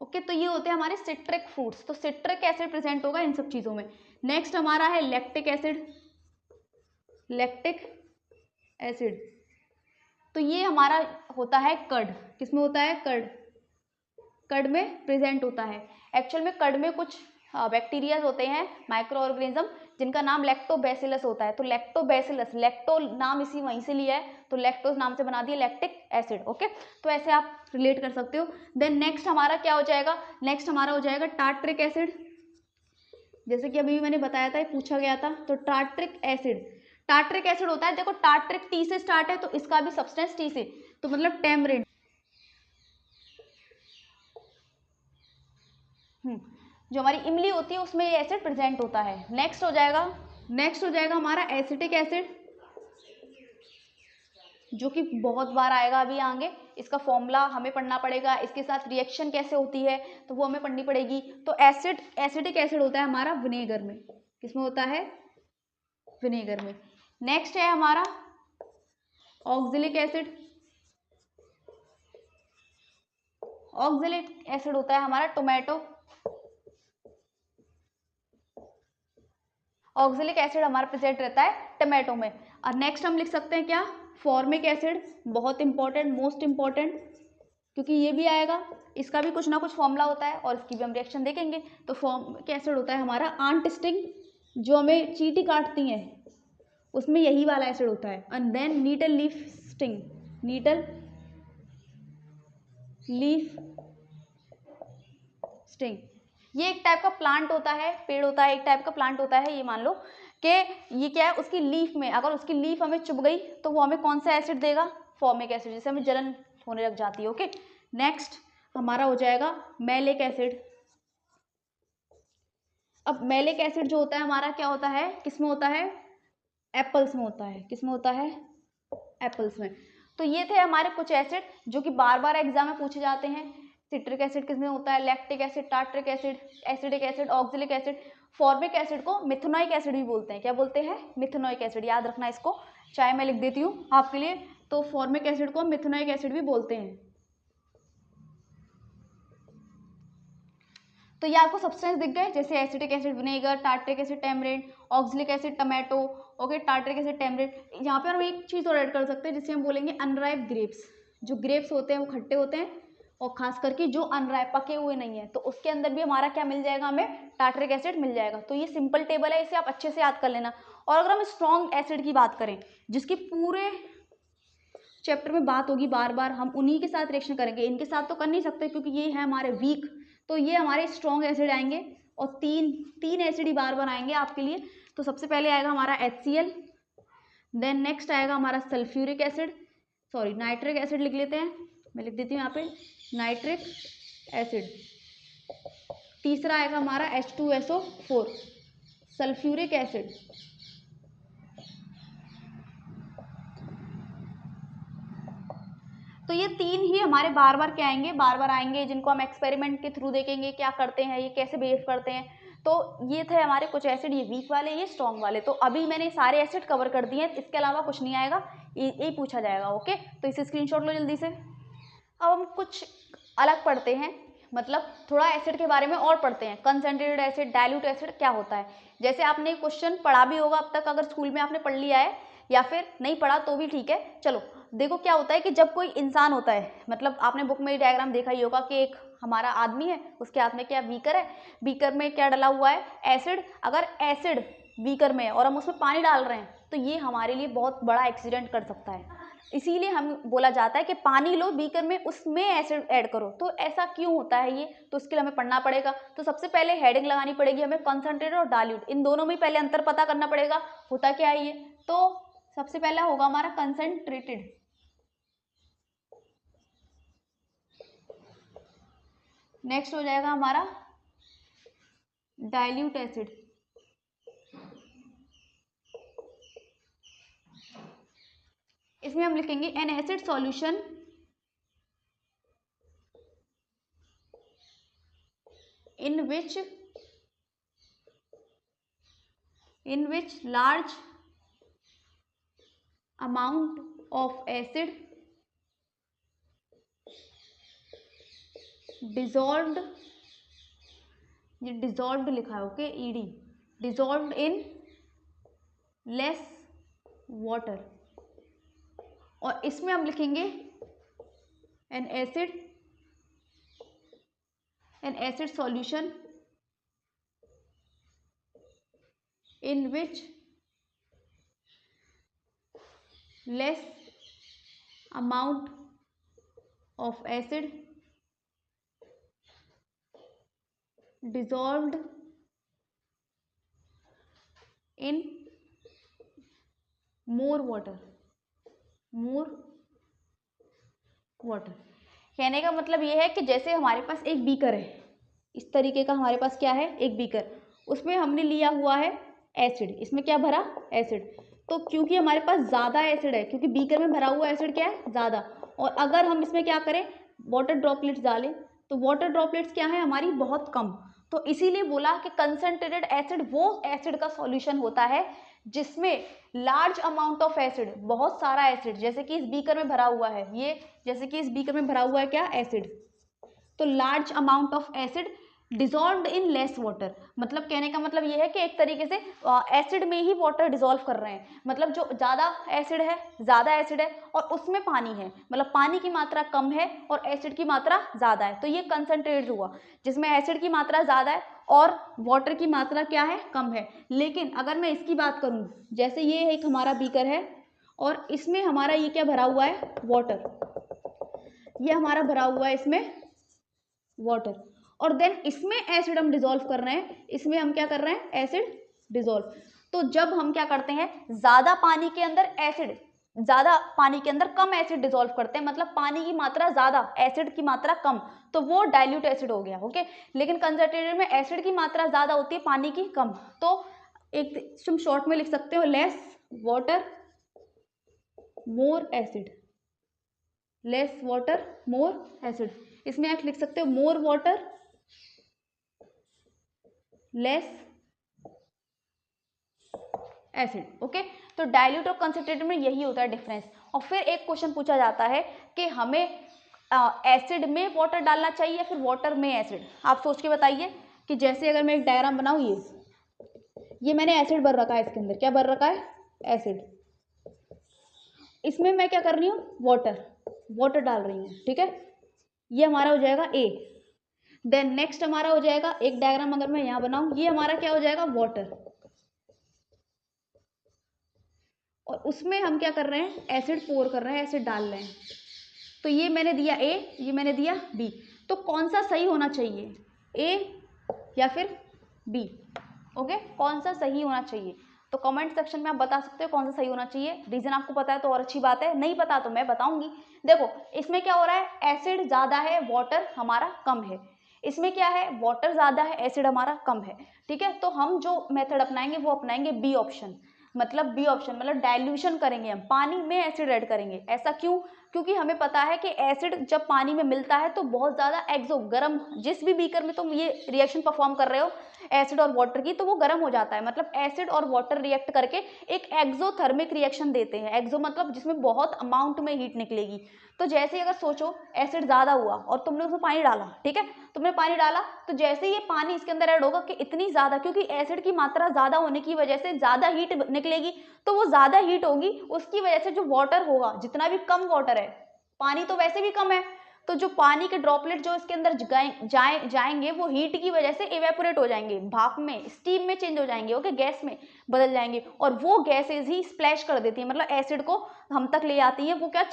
ओके, तो ये होते हैं हमारे सिट्रिक फ्रूट्स। तो सिट्रिक एसिड प्रेजेंट होगा इन सब चीजों में। नेक्स्ट हमारा है लैक्टिक एसिड। लैक्टिक एसिड, तो ये हमारा होता है कर्ड। किसमें होता है? कर्ड। कर्ड में प्रेजेंट होता है। एक्चुअल में कर्ड में कुछ बैक्टीरियाज होते हैं, माइक्रो ऑर्गेनिज्म, जिनका नाम लैक्टोबैसिलस होता है। तो लैक्टोबैसिलस, लैक्टो नाम इसी वहीं से लिया है, तो लैक्टोज नाम से बना दिया लैक्टिक एसिड। ओके, तो ऐसे आप रिलेट कर सकते हो। देन नेक्स्ट हमारा क्या हो जाएगा? नेक्स्ट हमारा हो जाएगा टार्ट्रिक एसिड। जैसे कि अभी मैंने बताया था, पूछा गया था। तो टार्ट्रिक एसिड, टार्ट्रिक एसिड होता है, देखो टार्ट्रिक टी से स्टार्ट है, तो इसका भी सब्सटेंस टी से, तो मतलब टेमरिन। जो हमारी इमली होती है उसमें ये एसिड प्रेजेंट होता है। नेक्स्ट हो जाएगा हमारा एसिटिक एसिड, जो कि बहुत बार आएगा अभी आगे। इसका फॉर्मूला हमें पढ़ना पड़ेगा, इसके साथ रिएक्शन कैसे होती है तो वो हमें पढ़नी पड़ेगी। तो एसिटिक एसिड होता है हमारा विनेगर में। किसमें होता है? विनेगर में। नेक्स्ट है हमारा ऑक्जेलिक एसिड। ऑक्जेलिक एसिड होता है हमारा टोमेटो। ऑक्जेलिक एसिड हमारा प्रेजेंट रहता है टोमेटो में। और नेक्स्ट हम लिख सकते हैं क्या? Formic acid. बहुत इंपॉर्टेंट, मोस्ट इंपॉर्टेंट, क्योंकि ये भी आएगा, इसका भी कुछ ना कुछ फॉर्मूला होता है और इसकी भी हम रिएक्शन देखेंगे। तो फॉर्मिक एसिड होता है हमारा आंट स्टिंग, जो हमें चींटी काटती हैं उसमें यही वाला एसिड होता है। And then nettle leaf sting, nettle leaf sting, ये एक टाइप का प्लांट होता है, पेड़ होता है, एक टाइप का प्लांट होता है। ये मान लो कि ये क्या है, उसकी लीफ में, अगर उसकी लीफ हमें चुभ गई तो वो हमें कौन सा एसिड देगा? फॉर्मिक एसिड, जिससे हमें जलन होने लग जाती है। ओके, नेक्स्ट हमारा हो जाएगा मैलिक एसिड। अब मैलिक एसिड जो होता है हमारा क्या होता है? किसमें होता है? एप्पल्स में होता है। किसमें होता है? एप्पल्स में। तो ये थे हमारे कुछ एसिड जो कि बार बार एग्जाम में पूछे जाते हैं। सिट्रिक एसिड किसमें होता है? Lactic acid, tartaric acid, acidic acid, oxalic acid. Formic acid को मिथेनोइक एसिड भी बोलते हैं। क्या बोलते हैं? Methanoic acid. याद रखना इसको, चाहे मैं लिख देती हूँ आपके लिए। तो फॉर्मिक एसिड को मिथेनोइक एसिड भी बोलते हैं। तो ये आपको सब्सटेंस दिख गए, जैसे acetic acid vinegar, tartaric acid tamarind, oxalic acid tomato. Okay, tartaric acid tamarind. यहाँ पे हम एक चीज़ और ऐड कर सकते हैं, जिसे हम बोलेंगे अनराइप ग्रेप्स। जो ग्रेप्स होते हैं वो खट्टे होते हैं, और खास करके जो अनराइप, पके हुए नहीं है, तो उसके अंदर भी हमारा क्या मिल जाएगा? हमें टार्ट्रिक एसिड मिल जाएगा। तो ये सिंपल टेबल है, इसे आप अच्छे से याद कर लेना। और अगर हम स्ट्रॉन्ग एसिड की बात करें, जिसकी पूरे चैप्टर में बात होगी, बार बार हम उन्हीं के साथ रिएक्शन करेंगे, इनके साथ तो कर नहीं सकते क्योंकि ये है हमारे वीक। तो ये हमारे स्ट्रॉन्ग एसिड आएंगे, और तीन एसिड ही बार बार आएंगे आपके लिए। तो सबसे पहले आएगा हमारा HCl, देन नेक्स्ट आएगा हमारा sulphuric acid, sorry nitric acid लिख लेते हैं, मैं लिख देती हूँ यहाँ पे नाइट्रिक एसिड। तीसरा आएगा हमारा H2SO4, सल्फ्यूरिक एसिड। तो ये तीन ही हमारे बार बार क्या आएंगे? बार बार आएंगे, जिनको हम एक्सपेरिमेंट के थ्रू देखेंगे क्या करते हैं, ये कैसे बिहेव करते हैं। तो ये थे हमारे कुछ एसिड, ये वीक वाले, ये स्ट्रॉन्ग वाले। तो अभी मैंने सारे एसिड कवर कर दिए हैं, इसके अलावा कुछ नहीं आएगा, ये पूछा जाएगा। ओके, तो इसे स्क्रीनशॉट लो जल्दी से। अब हम कुछ अलग पढ़ते हैं, मतलब थोड़ा एसिड के बारे में और पढ़ते हैं। कंसंट्रेटेड एसिड, डाइल्यूट एसिड क्या होता है। जैसे आपने क्वेश्चन पढ़ा भी होगा अब तक, अगर स्कूल में आपने पढ़ लिया है, या फिर नहीं पढ़ा तो भी ठीक है। चलो देखो, क्या होता है कि जब कोई इंसान होता है, मतलब आपने बुक में डायग्राम देखा ही होगा कि एक हमारा आदमी है, उसके हाथ में क्या बीकर है, बीकर में क्या डला हुआ है? एसिड। अगर एसिड बीकर में है और हम उसमें पानी डाल रहे हैं, तो ये हमारे लिए बहुत बड़ा एक्सीडेंट कर सकता है। इसीलिए हम बोला जाता है कि पानी लो बीकर में, उसमें एसिड ऐड करो। तो ऐसा क्यों होता है ये, तो इसके लिए हमें पढ़ना पड़ेगा। तो सबसे पहले हेडिंग लगानी पड़ेगी हमें, कंसंट्रेटेड और डाइल्यूट, इन दोनों में पहले अंतर पता करना पड़ेगा, होता क्या है ये। तो सबसे पहला होगा हमारा कंसंट्रेटेड, नेक्स्ट हो जाएगा हमारा डाइल्यूट एसिड, इसमें हम लिखेंगे N acid solution in which large amount of acid dissolved, ये dissolved लिखा है, okay, ed, dissolved in less water, और इसमें हम लिखेंगे an acid solution in which less amount of acid dissolved in more water, कहने का मतलब ये है कि जैसे हमारे पास एक बीकर है, इस तरीके का हमारे पास क्या है, एक बीकर, उसमें हमने लिया हुआ है एसिड, इसमें क्या भरा, एसिड, तो क्योंकि हमारे पास ज़्यादा एसिड है, क्योंकि बीकर में भरा हुआ एसिड क्या है, ज़्यादा, और अगर हम इसमें क्या करें, वाटर ड्रॉपलेट्स डालें, तो वाटर ड्रॉपलेट्स क्या है हमारी, बहुत कम, तो इसीलिए बोला कि कंसंट्रेटेड एसिड वो एसिड का सॉल्यूशन होता है जिसमें लार्ज अमाउंट ऑफ एसिड, बहुत सारा एसिड, जैसे कि इस बीकर में भरा हुआ है, ये जैसे कि इस बीकर में भरा हुआ है क्या, एसिड, तो large amount of acid dissolved in less water, मतलब कहने का मतलब ये है कि एक तरीके से एसिड में ही वाटर डिजॉल्व कर रहे हैं, मतलब जो ज़्यादा एसिड है और उसमें पानी है, मतलब पानी की मात्रा कम है और एसिड की मात्रा ज़्यादा है, तो ये कंसंट्रेट हुआ जिसमें एसिड की मात्रा ज़्यादा है और वाटर की मात्रा क्या है, कम है। लेकिन अगर मैं इसकी बात करूँ, जैसे ये एक हमारा बीकर है और इसमें हमारा ये क्या भरा हुआ है, वाटर, ये हमारा भरा हुआ है इसमें वाटर, और देन इसमें एसिड हम डिसॉल्व कर रहे हैं, इसमें हम क्या कर रहे हैं, एसिड डिसॉल्व, तो जब हम क्या करते हैं, ज़्यादा पानी के अंदर कम एसिड डिसॉल्व करते हैं, मतलब पानी की मात्रा ज़्यादा, एसिड की मात्रा कम, तो वो डाइल्यूट एसिड हो गया, ओके। लेकिन कंसंट्रेटेड में एसिड की मात्रा ज़्यादा होती है, पानी की कम, तो एक तुम शॉर्ट में लिख सकते हो, less water more acid, less water more acid, इसमें आप लिख सकते हो more water less acid, okay. तो डाइल्यूट और कंसंट्रेटेड में यही होता है डिफरेंस। और फिर एक क्वेश्चन पूछा जाता है कि हमें एसिड में वाटर डालना चाहिए या फिर वाटर में एसिड, आप सोच के बताइए कि जैसे अगर मैं एक डायग्राम बनाऊं, ये मैंने एसिड भर रखा है, इसके अंदर क्या भर रखा है, एसिड, इसमें मैं क्या कर रही हूँ, वाटर डाल रही हूँ, ठीक है, ये हमारा हो जाएगा ए, देन नेक्स्ट हमारा हो जाएगा, एक डायग्राम अगर मैं यहाँ बनाऊं, ये हमारा क्या हो जाएगा, वाटर, और उसमें हम क्या कर रहे हैं, एसिड पोर कर रहे हैं, एसिड डाल रहे हैं, तो ये मैंने दिया ए, ये मैंने दिया बी, तो कौन सा सही होना चाहिए, ए या फिर बी, ओके, कौन सा सही होना चाहिए, तो कमेंट सेक्शन में आप बता सकते हो कौन सा सही होना चाहिए। रीजन आपको पता है तो और अच्छी बात है, नहीं पता तो मैं बताऊंगी। देखो इसमें क्या हो रहा है, एसिड ज़्यादा है, वाटर हमारा कम है, इसमें क्या है, वाटर ज़्यादा है, एसिड हमारा कम है, ठीक है। तो हम जो मेथड अपनाएंगे वो अपनाएंगे बी ऑप्शन, मतलब डाइल्यूशन करेंगे, हम पानी में एसिड ऐड करेंगे। ऐसा क्यों, क्योंकि हमें पता है कि एसिड जब पानी में मिलता है तो बहुत ज़्यादा गर्म, जिस भी बीकर में तुम ये रिएक्शन परफॉर्म कर रहे हो एसिड और वाटर की, तो वो गर्म हो जाता है, मतलब एसिड और वाटर रिएक्ट करके एक एक्सोथर्मिक रिएक्शन देते हैं। एक्सो मतलब जिसमें बहुत अमाउंट में हीट निकलेगी। तो जैसे अगर सोचो एसिड ज़्यादा हुआ और तुमने उसमें पानी डाला, ठीक है, तुमने पानी डाला तो जैसे ये पानी इसके अंदर ऐड होगा कि इतनी ज़्यादा, क्योंकि एसिड की मात्रा ज़्यादा होने की वजह से ज़्यादा हीट निकलेगी, तो वो ज़्यादा हीट होगी, उसकी वजह से जो वाटर होगा, जितना भी कम वाटर है, पानी तो वैसे भी कम है, तो जो पानी के ड्रॉपलेट जो इसके अंदर जाएंगे वो हीट की वजह से इवेपोरेट हो जाएंगे, भाप में, स्टीम में चेंज हो जाएंगे, ओके, गैस में बदल जाएंगे, और वो गैसेज ही स्प्लैश कर देती है, मतलब एसिड को हम तक ले आती है, वो क्या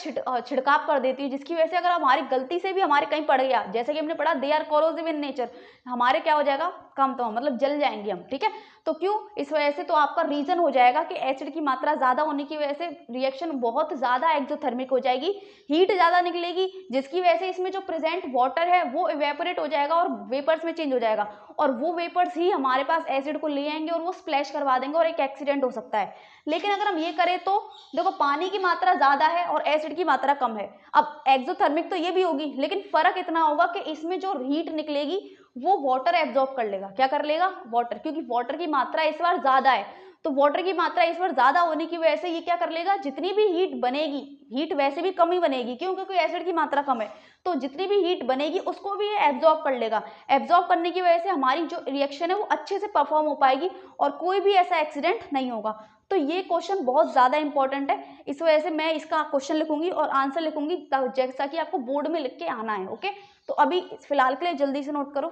छिड़काव कर देती है, जिसकी वजह से अगर हमारी गलती से भी हमारे कहीं पड़ गया, जैसे कि हमने पढ़ा they are corrosive in nature, हमारे क्या हो जाएगा, कम तो मतलब जल जाएंगे हम, ठीक है। तो क्यों, इस वजह से तो आपका रीजन हो जाएगा कि एसिड की मात्रा ज़्यादा होने की वजह से रिएक्शन बहुत ज़्यादा एक्सोथर्मिक हो जाएगी, हीट ज़्यादा निकलेगी, जिसकी वजह से इसमें जो प्रेजेंट वाटर है वो इवेपोरेट हो जाएगा और वेपर्स में चेंज हो जाएगा, और वो वेपर्स ही हमारे पास एसिड को ले आएंगे और वो स्प्लैश करवा देंगे और एक एक्सीडेंट हो सकता है। लेकिन अगर हम ये करें तो देखो पानी की मात्रा ज़्यादा है और एसिड की मात्रा कम है, अब एक्सोथर्मिक तो ये भी होगी, लेकिन फर्क इतना होगा कि इसमें जो हीट निकलेगी वो वाटर एब्जॉर्ब कर लेगा, क्या कर लेगा, वाटर, क्योंकि वाटर की मात्रा इस बार ज़्यादा है, तो वाटर की मात्रा इस बार ज़्यादा होने की वजह से ये क्या कर लेगा, जितनी भी हीट बनेगी, हीट वैसे भी कम ही बनेगी क्योंकि एसिड की मात्रा कम है, तो जितनी भी हीट बनेगी उसको भी ये एब्जॉर्ब कर लेगा। एब्जॉर्ब करने की वजह से हमारी जो रिएक्शन है वो अच्छे से परफॉर्म हो पाएगी और कोई भी ऐसा एक्सीडेंट नहीं होगा। तो ये क्वेश्चन बहुत ज़्यादा इंपॉर्टेंट है, इस वजह से मैं इसका क्वेश्चन लिखूंगी और आंसर लिखूंगी जैसा कि आपको बोर्ड में लिख के आना है। ओके, तो अभी फिलहाल के लिए जल्दी से नोट करो।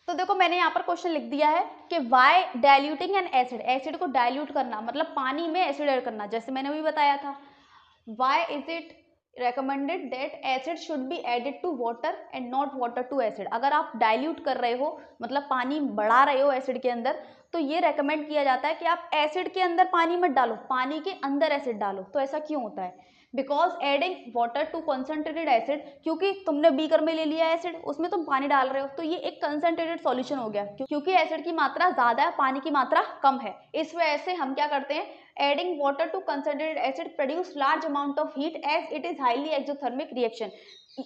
तो देखो मैंने यहाँ पर क्वेश्चन लिख दिया है कि why diluting an acid, acid को डाइल्यूट करना मतलब पानी में एसिड ऐड करना, जैसे मैंने अभी बताया था। Why is it recommended that acid should be added to water and not water to acid। अगर आप डाइल्यूट कर रहे हो मतलब पानी बढ़ा रहे हो एसिड के अंदर, तो ये रेकमेंड किया जाता है कि आप एसिड के अंदर पानी मत डालो, पानी के अंदर एसिड डालो। तो ऐसा क्यों होता है? Because adding water to concentrated acid, क्योंकि तुमने बीकर में ले लिया एसिड, उसमें तुम पानी डाल रहे हो, तो ये एक कंसनट्रेटेड सॉल्यूशन हो गया क्योंकि एसिड की मात्रा ज्यादा है, पानी की मात्रा कम है। इस वजह से हम क्या करते हैं, adding water to concentrated acid produce large amount of heat as it is highly exothermic reaction।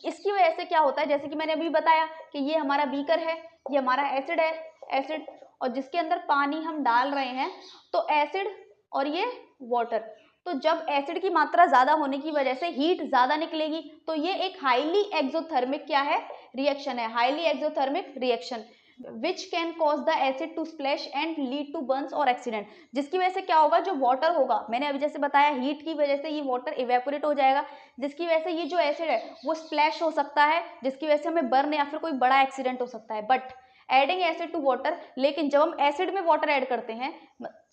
इसकी वजह से क्या होता है, जैसे कि मैंने अभी बताया कि ये हमारा बीकर है, ये हमारा एसिड है, एसिड, और जिसके अंदर पानी हम डाल रहे हैं, तो एसिड और ये वाटर, तो जब एसिड की मात्रा ज्यादा होने की वजह से हीट ज्यादा निकलेगी, तो ये एक हाईली एक्सोथर्मिक क्या है, रिएक्शन है, highly exothermic reaction which can cause the acid to splash and lead to burns और एक्सीडेंट। जिसकी वजह से क्या होगा, जो वाटर होगा, मैंने अभी जैसे बताया हीट की वजह से ये वाटर इवेपोरेट हो जाएगा, जिसकी वजह से ये जो एसिड है वो स्प्लैश हो सकता है, जिसकी वजह से हमें बर्न या फिर कोई बड़ा एक्सीडेंट हो सकता है। But adding acid to water, लेकिन जब हम एसिड में वाटर ऐड करते हैं,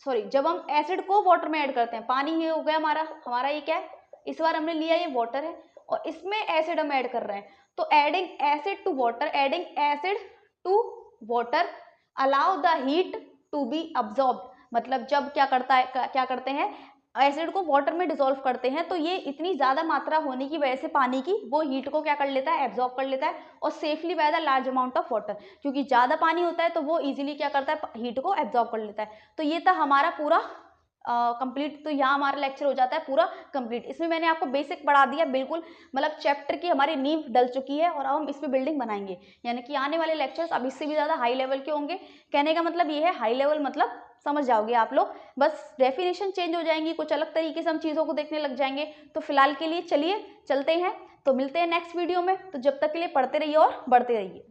सॉरी जब हम एसिड को वाटर में ऐड करते हैं, पानी ये हो गया हमारा ये क्या है, इस बार हमने लिया ये वाटर है और इसमें एसिड हम ऐड कर रहे हैं, तो adding acid to water, adding acid to water allow the heat to be absorbed. मतलब जब क्या करते हैं, एसिड को वाटर में डिसॉल्व करते हैं, तो ये इतनी ज्यादा मात्रा होने की वजह से पानी की, वो हीट को क्या कर लेता है, एब्सॉर्ब कर लेता है और safely by the large amount of water, क्योंकि ज्यादा पानी होता है तो वो इजीली क्या करता है, हीट को एब्सॉर्ब कर लेता है। तो ये था हमारा पूरा कंप्लीट। तो यहाँ हमारा लेक्चर हो जाता है पूरा कंप्लीट। इसमें मैंने आपको बेसिक पढ़ा दिया बिल्कुल, मतलब चैप्टर की हमारी नींव डल चुकी है और अब हम इस पे बिल्डिंग बनाएंगे, यानी कि आने वाले लेक्चर्स अब इससे भी ज़्यादा हाई लेवल के होंगे। कहने का मतलब ये है, हाई लेवल मतलब समझ जाओगे आप लोग, बस डेफिनेशन चेंज हो जाएंगी, कुछ अलग तरीके से हम चीज़ों को देखने लग जाएंगे। तो फिलहाल के लिए चलिए चलते हैं, तो मिलते हैं नेक्स्ट वीडियो में। तो जब तक के लिए पढ़ते रहिए और बढ़ते रहिए।